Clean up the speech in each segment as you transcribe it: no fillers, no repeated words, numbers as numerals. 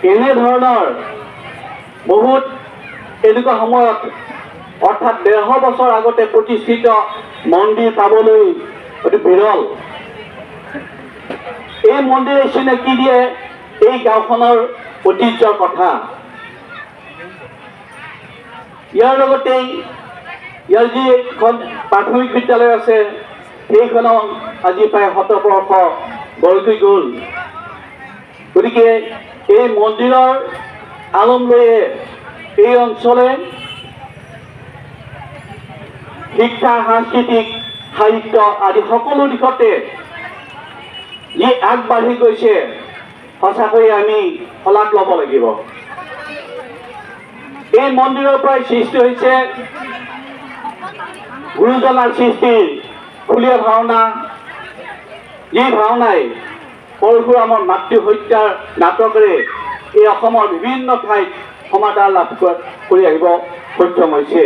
এনেধৰণৰ বহুত এনেকুৱা সময়ত অৰ্থাৎ 150 বছৰ আগতে প্ৰতিষ্ঠিত মন্দিৰ পাবলৈ অতি বিৰল। এই মন্দিৰে চিনাকি দিয়ে এই গাঁওখনৰ ঐতিহ্যৰ কথা। ইয়াৰ লগতেই ইয়াৰ যিখন প্ৰাথমিক বিদ্যালয় আছে সেইখনো আজি প্ৰায় 100 বৰ্ষ গঢ় গ'ল। গতিকে এই মন্দিৰৰ আলম লৈয়ে এই অঞ্চলে শিক্ষা, সাংস্কৃতিক, সাহিত্য আদি সকলো দিশতে যি আগবাঢ়ি গৈছে সঁচাকৈ আমি শলাগ ল'ব লাগিব। এই মন্দিৰৰ পৰাই সৃষ্টি হৈছে গুৰুজনাৰ সৃষ্টিৰ খুলীয়া ভাওনা, যি ভাওনাই পৰশুৰামৰ মাতৃ হত্যাৰ নাটকেৰে এই অসমৰ বিভিন্ন ঠাইত সমাদৰ লাভ কৰি আহিব সক্ষম হৈছে।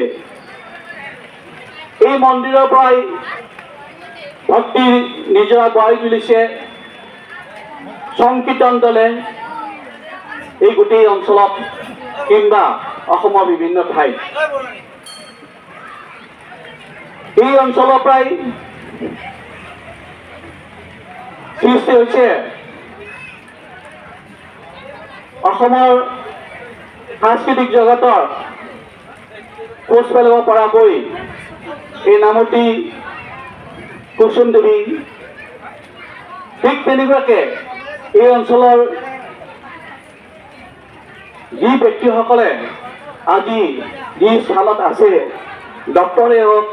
এই মন্দিৰৰ পৰাই ভক্তি নিজৰা বহাই তুলিছে সংকীৰ্তন দলে এই গোটেই অঞ্চলত কিংবা অসমৰ বিভিন্ন ঠাইত। এই অঞ্চলৰ পৰাই সৃষ্টি হৈছে অসমৰ সাংস্কৃতিক জগতৰ খোজ পেলাব পৰাকৈ এই নামতি কুসুম দেৱী। ঠিক তেনেকুৱাকে এই অঞ্চলৰ যি ব্যক্তিসকলে আজি যি স্থানত আছে, ডক্টৰে হওক,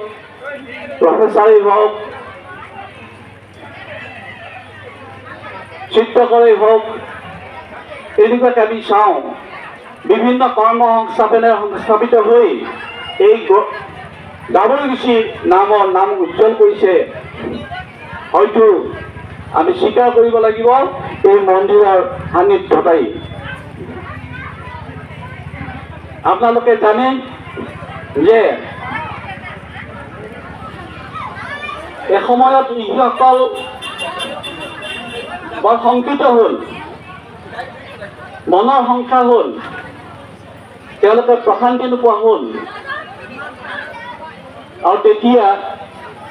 প্ৰফেচাৰেই হওক, চিত্ৰকৰেই হওক, এনেকুৱাকে আমি চাওঁ বিভিন্ন কৰ্ম সংস্থাপিত হৈ এই গাভৰুগুছি নামৰ নাম উজ্জ্বল কৰিছে। হয়তো আমি স্বীকাৰ কৰিব লাগিব এই মন্দিৰৰ সান্নিধ্যতাই। আপোনালোকে জানে যে এসময়ত যিসকল বৰ শংকিত হ'ল, মনৰ সংখ্যা হ'ল, তেওঁলোকে প্ৰশান্তি নোপোৱা হ'ল আৰু তেতিয়া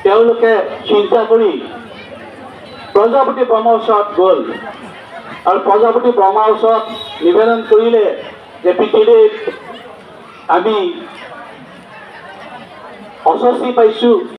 তেওঁলোকে চিন্তা কৰি প্ৰজাপতি ব্ৰহ্মাৰ ওচৰত গ'ল আৰু প্ৰজাপতি ব্ৰহ্মাৰ ওচৰত নিবেদন কৰিলে যে পৃথিৱীত আমি অস্বস্তি পাইছোঁ।